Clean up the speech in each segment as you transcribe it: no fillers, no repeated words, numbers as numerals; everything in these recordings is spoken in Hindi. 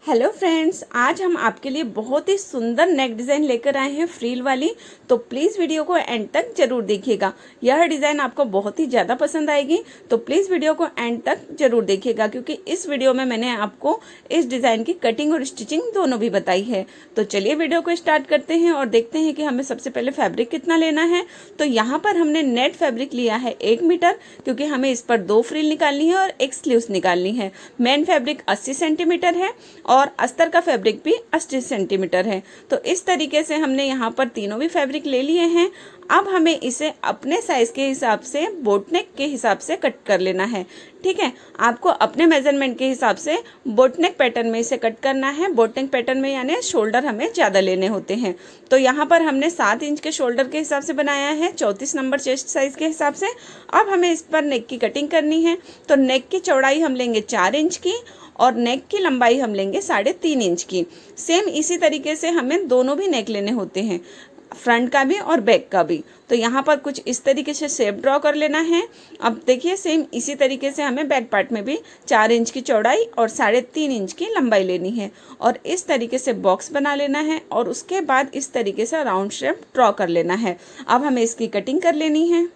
हेलो फ्रेंड्स, आज हम आपके लिए बहुत ही सुंदर नेक डिज़ाइन लेकर आए हैं फ्रील वाली। तो प्लीज़ वीडियो को एंड तक जरूर देखिएगा। यह डिज़ाइन आपको बहुत ही ज़्यादा पसंद आएगी, तो प्लीज़ वीडियो को एंड तक जरूर देखिएगा, क्योंकि इस वीडियो में मैंने आपको इस डिज़ाइन की कटिंग और स्टिचिंग दोनों भी बताई है। तो चलिए वीडियो को स्टार्ट करते हैं और देखते हैं कि हमें सबसे पहले फैब्रिक कितना लेना है। तो यहाँ पर हमने नेट फैब्रिक लिया है 1 मीटर, क्योंकि हमें इस पर 2 फ्रील निकालनी है और एक स्लीव्स निकालनी है। मेन फैब्रिक 80 सेंटीमीटर है और अस्तर का फैब्रिक भी 80 सेंटीमीटर है। तो इस तरीके से हमने यहाँ पर तीनों भी फैब्रिक ले लिए हैं। अब हमें इसे अपने साइज के हिसाब से बोटनेक के हिसाब से कट कर लेना है। ठीक है, आपको अपने मेजरमेंट के हिसाब से बोटनेक पैटर्न में इसे कट करना है। बोटनेक पैटर्न में यानी शोल्डर हमें ज़्यादा लेने होते हैं। तो यहाँ पर हमने 7 इंच के शोल्डर के हिसाब से बनाया है, 34 नंबर चेस्ट साइज के हिसाब से। अब हमें इस पर नेक की कटिंग करनी है। तो नेक की चौड़ाई हम लेंगे 4 इंच की और नेक की लंबाई हम लेंगे 3.5 इंच की। सेम इसी तरीके से हमें दोनों भी नेक लेने होते हैं, फ्रंट का भी और बैक का भी। तो यहाँ पर कुछ इस तरीके से शेप ड्रॉ कर लेना है। अब देखिए, सेम इसी तरीके से हमें बैक पार्ट में भी 4 इंच की चौड़ाई और 3.5 इंच की लंबाई लेनी है और इस तरीके से बॉक्स बना लेना है और उसके बाद इस तरीके से राउंड शेप ड्रॉ कर लेना है। अब हमें इसकी कटिंग कर लेनी है।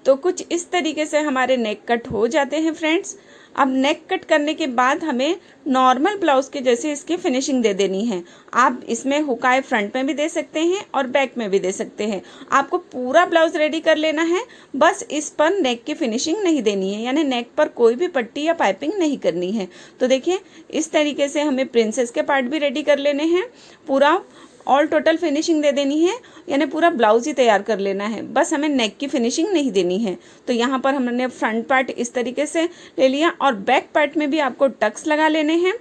तो कुछ इस तरीके से हमारे नेक कट हो जाते हैं फ्रेंड्स। अब नेक कट करने के बाद हमें नॉर्मल ब्लाउज के जैसे इसकी फिनिशिंग दे देनी है। आप इसमें हुकाई फ्रंट में भी दे सकते हैं और बैक में भी दे सकते हैं। आपको पूरा ब्लाउज रेडी कर लेना है, बस इस पर नेक की फिनिशिंग नहीं देनी है, यानी नेक पर कोई भी पट्टी या पाइपिंग नहीं करनी है। तो देखिए, इस तरीके से हमें प्रिंसेस के पार्ट भी रेडी कर लेने हैं। पूरा ऑल टोटल फिनिशिंग दे देनी है, यानी पूरा ब्लाउज ही तैयार कर लेना है, बस हमें नेक की फिनिशिंग नहीं देनी है। तो यहाँ पर हमने फ्रंट पार्ट इस तरीके से ले लिया और बैक पार्ट में भी आपको टक्स लगा लेने हैं।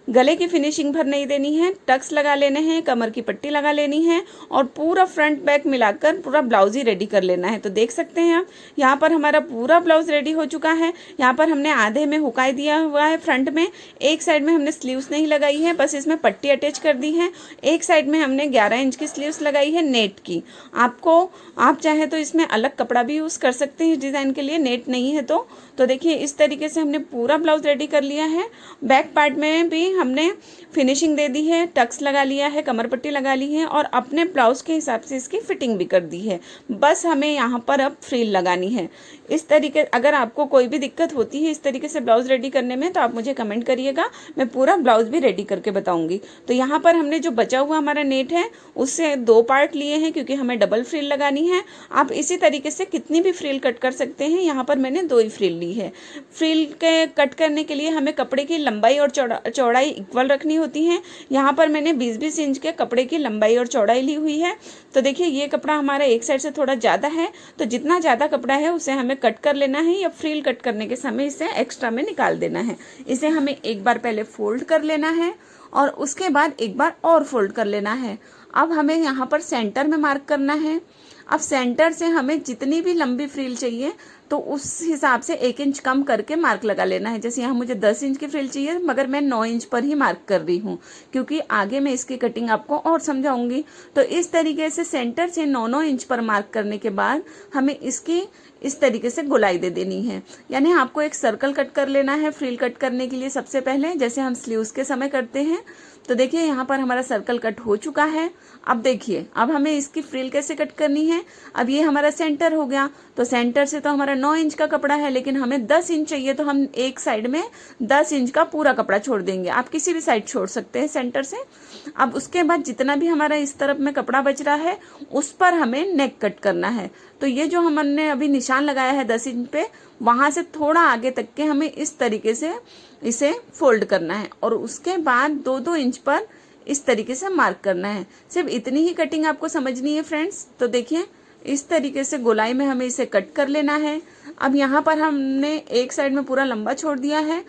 गले की फिनिशिंग भर नहीं देनी है, टक्स लगा लेने हैं, कमर की पट्टी लगा लेनी है और पूरा फ्रंट बैक मिलाकर पूरा ब्लाउज ही रेडी कर लेना है। तो देख सकते हैं आप, यहाँ पर हमारा पूरा ब्लाउज रेडी हो चुका है। यहाँ पर हमने आधे में हुकाई दिया हुआ है फ्रंट में, एक साइड में हमने स्लीव्स नहीं लगाई है, बस इसमें पट्टी अटैच कर दी है। एक साइड में हमने 11 इंच की स्लीव्स लगाई है नेट की। आप चाहे तो इसमें अलग कपड़ा भी यूज़ कर सकते हैं इस डिज़ाइन के लिए, नेट नहीं है तो देखिए, इस तरीके से हमने पूरा ब्लाउज रेडी कर लिया है। बैक पार्ट में भी हमने फिनिशिंग दे दी है, टक्स लगा लिया है, कमर पट्टी लगा ली है और अपने ब्लाउज के हिसाब से इसकी फिटिंग भी कर दी है। बस हमें यहाँ पर अब फ्रील लगानी है। इस तरीके, अगर आपको कोई भी दिक्कत होती है इस तरीके से ब्लाउज रेडी करने में, तो आप मुझे कमेंट करिएगा, मैं पूरा ब्लाउज भी रेडी करके बताऊंगी। तो यहाँ पर हमने जो बचा हुआ हमारा नेट है उससे 2 पार्ट लिए हैं, क्योंकि हमें डबल फ्रील लगानी है। आप इसी तरीके से कितनी भी फ्रील कट कर सकते हैं। यहाँ पर मैंने 2 ही फ्रील ली है। फ्रील के कट करने के लिए हमें कपड़े की लंबाई और चौड़ाई इक्वल रखनी होती है। यहाँ पर मैंने 20-20 इंच के कपड़े की लंबाई और चौड़ाई ली हुई है। तो देखिए, ये कपड़ा हमारा एक साइड से थोड़ा ज़्यादा है, तो जितना ज़्यादा कपड़ा है उसे हमें कट कर लेना है या फ्रील कट करने के समय इसे एक्स्ट्रा में निकाल देना है। इसे हमें एक बार पहले फोल्ड कर लेना है और उसके बाद एक बार और फोल्ड कर लेना है। अब हमें यहाँ पर सेंटर में मार्क करना है। अब सेंटर से हमें जितनी भी लंबी फ्रील चाहिए तो उस हिसाब से 1 इंच कम करके मार्क लगा लेना है। जैसे यहाँ मुझे 10 इंच की फ्रील चाहिए, मगर मैं 9 इंच पर ही मार्क कर रही हूँ, क्योंकि आगे मैं इसकी कटिंग आपको और समझाऊंगी। तो इस तरीके से सेंटर से 9-9 इंच पर मार्क करने के बाद हमें इसकी इस तरीके से गोलाई दे देनी है। यानी आपको एक सर्कल कट कर लेना है फ्रील कट करने के लिए सबसे पहले, जैसे हम स्लीव्स के समय करते हैं। तो देखिए, यहाँ पर हमारा सर्कल कट हो चुका है। अब देखिए, अब हमें इसकी फ्रील कैसे कट करनी है। अब ये हमारा सेंटर हो गया, तो सेंटर से तो हमारा 9 इंच का कपड़ा है, लेकिन हमें 10 इंच चाहिए, तो हम एक साइड में 10 इंच का पूरा कपड़ा छोड़ देंगे। आप किसी भी साइड छोड़ सकते हैं सेंटर से। अब उसके बाद जितना भी हमारा इस तरफ में कपड़ा बच रहा है उस पर हमें नेक कट करना है। तो ये जो हमने अभी निशान लगाया है 10 इंच पे, वहां से थोड़ा आगे तक के हमें इस तरीके से इसे फोल्ड करना है और उसके बाद 2-2 इंच पर इस तरीके से मार्क करना है। सिर्फ इतनी ही कटिंग आपको समझनी है फ्रेंड्स। तो देखिए, इस तरीके से गोलाई में हमें इसे कट कर लेना है। अब यहाँ पर हमने एक साइड में पूरा लंबा छोड़ दिया है,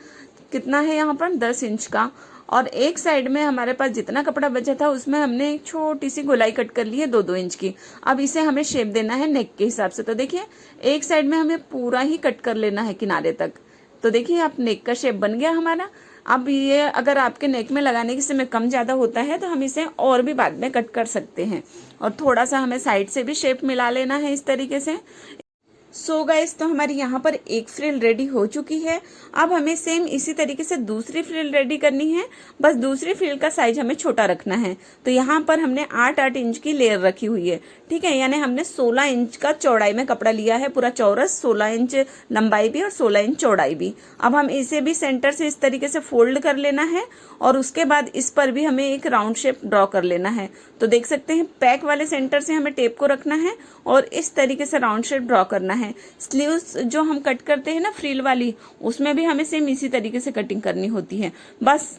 कितना है यहाँ पर 10 इंच का, और एक साइड में हमारे पास जितना कपड़ा बचा था उसमें हमने एक छोटी सी गोलाई कट कर ली है 2-2 इंच की। अब इसे हमें शेप देना है नेक के हिसाब से। तो देखिए, एक साइड में हमें पूरा ही कट कर लेना है किनारे तक। तो देखिए, आप नेक का शेप बन गया हमारा। अब ये अगर आपके नेक में लगाने के समय कम ज़्यादा होता है तो हम इसे और भी बाद में कट कर सकते हैं, और थोड़ा सा हमें साइड से भी शेप मिला लेना है इस तरीके से। सो गाइस, तो हमारी यहाँ पर एक फ्रिल रेडी हो चुकी है। अब हमें सेम इसी तरीके से दूसरी फ्रिल रेडी करनी है, बस दूसरी फ्रिल का साइज हमें छोटा रखना है। तो यहाँ पर हमने 8-8 इंच की लेयर रखी हुई है, ठीक है। यानी हमने 16 इंच का चौड़ाई में कपड़ा लिया है, पूरा चौरस, 16 इंच लंबाई भी और 16 इंच चौड़ाई भी। अब हम इसे भी सेंटर से इस तरीके से फोल्ड कर लेना है और उसके बाद इस पर भी हमें एक राउंड शेप ड्रॉ कर लेना है। तो देख सकते हैं पैक वाले सेंटर से हमें टेप को रखना है और इस तरीके से राउंड शेप ड्रॉ करना है। स्लीव्स जो हम कट करते हैं ना फ्रिल वाली, उसमें भी हमें सेम इसी तरीके से कटिंग करनी होती है। बस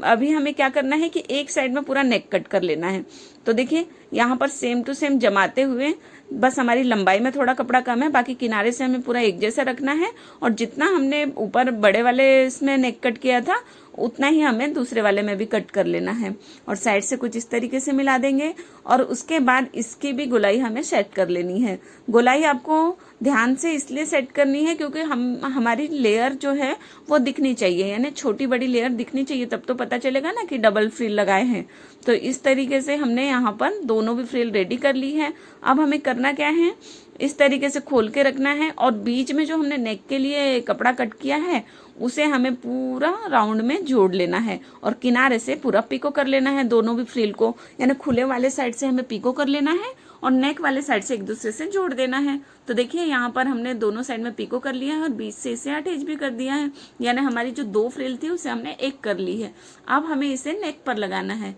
अभी हमें क्या करना है कि एक साइड में पूरा नेक कट कर लेना है। तो देखिए यहाँ पर सेम टू सेम जमाते हुए, बस हमारी लंबाई में थोड़ा कपड़ा कम है, बाकी किनारे से हमें पूरा एक जैसा रखना है और जितना हमने ऊपर बड़े वाले इसमें नेक कट किया था उतना ही हमें दूसरे वाले में भी कट कर लेना है और साइड से कुछ इस तरीके से मिला देंगे और उसके बाद इसकी भी गोलाई हमें सेट कर लेनी है। गोलाई आपको ध्यान से इसलिए सेट करनी है क्योंकि हमारी लेयर जो है वो दिखनी चाहिए, यानी छोटी बड़ी लेयर दिखनी चाहिए, तब तो पता चलेगा ना कि डबल फ्रिल लगाए हैं। तो इस तरीके से हमने यहाँ पर दोनों भी फ्रिल रेडी कर ली है। अब हमें करना क्या है, इस तरीके से खोल के रखना है और बीच में जो हमने नेक के लिए कपड़ा कट किया है उसे हमें पूरा राउंड में जोड़ लेना है और किनारे से पूरा पिको कर लेना है दोनों भी फ्रिल को। यानी खुले वाले साइड से हमें पिको कर लेना है और नेक वाले साइड से एक दूसरे से जोड़ देना है। तो देखिए यहाँ पर हमने दोनों साइड में पिको कर लिया है और बीच से इसे अटैच भी कर दिया है, यानी हमारी जो 2 फ्रिल थी उसे हमने एक कर ली है। अब हमें इसे नेक पर लगाना है।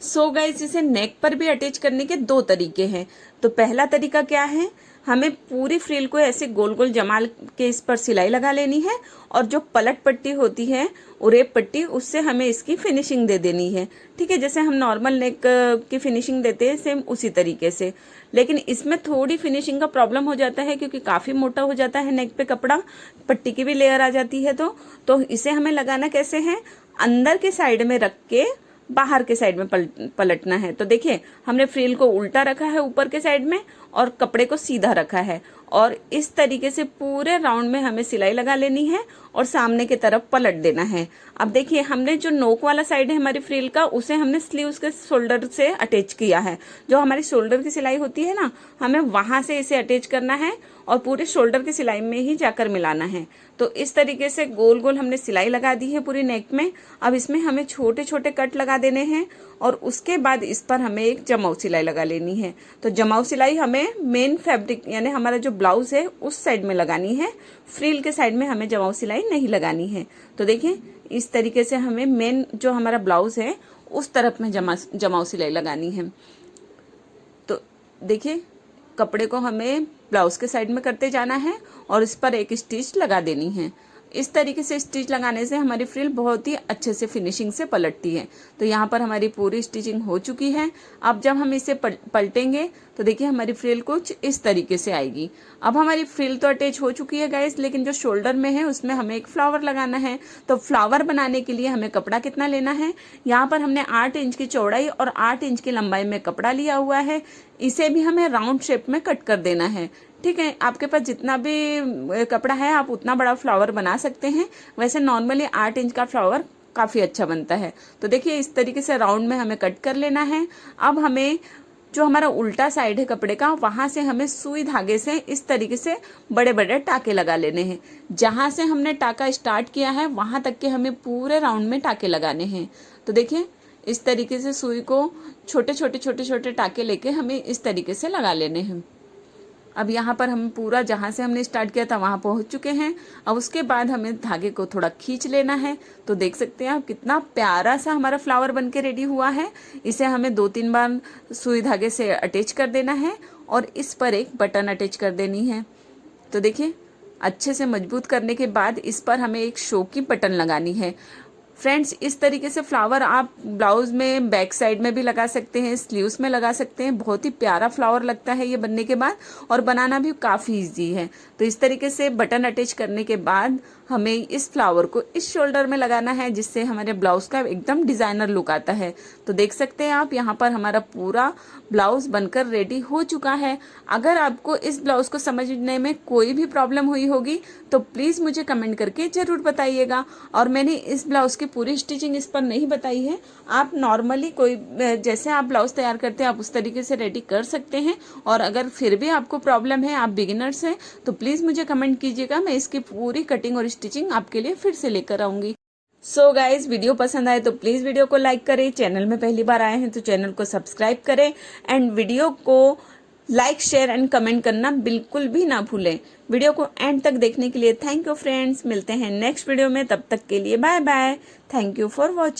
सो गाइस, इसे नेक पर भी अटैच करने के 2 तरीके हैं। तो पहला तरीका क्या है, हमें पूरी फ्रिल को ऐसे गोल गोल जमा के इस पर सिलाई लगा लेनी है और जो पलट पट्टी होती है, उरेप पट्टी, उससे हमें इसकी फिनिशिंग दे देनी है, ठीक है। जैसे हम नॉर्मल नेक की फिनिशिंग देते हैं सेम उसी तरीके से। लेकिन इसमें थोड़ी फिनिशिंग का प्रॉब्लम हो जाता है क्योंकि काफ़ी मोटा हो जाता है नेक पे कपड़ा, पट्टी की भी लेयर आ जाती है। तो इसे हमें लगाना कैसे है, अंदर के साइड में रख के बाहर के साइड में पलटना है। तो देखिए हमने फ्रिल को उल्टा रखा है ऊपर के साइड में और कपड़े को सीधा रखा है और इस तरीके से पूरे राउंड में हमें सिलाई लगा लेनी है और सामने की तरफ पलट देना है। अब देखिए हमने जो नोक वाला साइड है हमारी फ्रिल का, उसे हमने स्लीव्स के शोल्डर से अटैच किया है। जो हमारी शोल्डर की सिलाई होती है ना, हमें वहां से इसे अटैच करना है और पूरे शोल्डर की सिलाई में ही जाकर मिलाना है। तो इस तरीके से गोल गोल हमने सिलाई लगा दी है पूरी नेक में। अब इसमें हमें छोटे छोटे कट लगा देने हैं और उसके बाद इस पर हमें एक जमाव सिलाई लगा लेनी है। तो जमाव सिलाई हमें मेन फैब्रिक यानी हमारा जो ब्लाउज है उस साइड में लगानी है, फ्रिल के साइड में हमें जमाव सिलाई नहीं लगानी है। तो देखिए इस तरीके से हमें मेन जो हमारा ब्लाउज है उस तरफ में जमाव सिलाई लगानी है। तो देखिए कपड़े को हमें ब्लाउज के साइड में करते जाना है और इस पर एक स्टिच लगा देनी है। इस तरीके से स्टिच लगाने से हमारी फ्रिल बहुत ही अच्छे से फिनिशिंग से पलटती है। तो यहाँ पर हमारी पूरी स्टिचिंग हो चुकी है। अब जब हम इसे पलटेंगे तो देखिए हमारी फ्रिल कुछ इस तरीके से आएगी। अब हमारी फ्रिल तो अटैच हो चुकी है गाइस, लेकिन जो शोल्डर में है उसमें हमें एक फ्लावर लगाना है। तो फ्लावर बनाने के लिए हमें कपड़ा कितना लेना है, यहाँ पर हमने 8 इंच की चौड़ाई और 8 इंच की लंबाई में कपड़ा लिया हुआ है। इसे भी हमें राउंड शेप में कट कर देना है, ठीक है। आपके पास जितना भी कपड़ा है आप उतना बड़ा फ्लावर बना सकते हैं। वैसे नॉर्मली 8 इंच का फ्लावर काफ़ी अच्छा बनता है। तो देखिए इस तरीके से राउंड में हमें कट कर लेना है। अब हमें जो हमारा उल्टा साइड है कपड़े का, वहाँ से हमें सुई धागे से इस तरीके से बड़े बड़े टाके लगा लेने हैं। जहाँ से हमने टाका स्टार्ट किया है वहाँ तक के हमें पूरे राउंड में टाके लगाने हैं। तो देखिए इस तरीके से सुई को छोटे छोटे टाके लेके हमें इस तरीके से लगा लेने हैं। अब यहाँ पर हम पूरा जहाँ से हमने स्टार्ट किया था वहाँ पहुँच चुके हैं। अब उसके बाद हमें धागे को थोड़ा खींच लेना है। तो देख सकते हैं आप कितना प्यारा सा हमारा फ्लावर बनके रेडी हुआ है। इसे हमें 2-3 बार सुई धागे से अटैच कर देना है और इस पर एक बटन अटैच कर देनी है। तो देखिए अच्छे से मजबूत करने के बाद इस पर हमें एक शो की बटन लगानी है। फ्रेंड्स इस तरीके से फ्लावर आप ब्लाउज में बैक साइड में भी लगा सकते हैं, स्लीव्स में लगा सकते हैं। बहुत ही प्यारा फ्लावर लगता है ये बनने के बाद और बनाना भी काफ़ी इजी है। तो इस तरीके से बटन अटैच करने के बाद हमें इस फ्लावर को इस शोल्डर में लगाना है, जिससे हमारे ब्लाउज का एकदम डिजाइनर लुक आता है। तो देख सकते हैं आप, यहाँ पर हमारा पूरा ब्लाउज बनकर रेडी हो चुका है। अगर आपको इस ब्लाउज को समझने में कोई भी प्रॉब्लम हुई होगी तो प्लीज मुझे कमेंट करके जरूर बताइएगा। और मैंने इस ब्लाउज की पूरी स्टिचिंग इस पर नहीं बताई है, आप नॉर्मली कोई जैसे आप ब्लाउज तैयार करते हैं आप उस तरीके से रेडी कर सकते हैं। और अगर फिर भी आपको प्रॉब्लम है, आप बिगिनर्स हैं, तो प्लीज मुझे कमेंट कीजिएगा, मैं इसकी पूरी कटिंग और स्टिचिंग आपके लिए फिर से लेकर आऊंगी। सो गाइज, वीडियो पसंद आए तो प्लीज वीडियो को लाइक करें, चैनल में पहली बार आए हैं तो चैनल को सब्सक्राइब करें, एंड वीडियो को लाइक शेयर एंड कमेंट करना बिल्कुल भी ना भूलें। वीडियो को एंड तक देखने के लिए थैंक यू फ्रेंड्स। मिलते हैं नेक्स्ट वीडियो में, तब तक के लिए bye bye. Thank you for watching.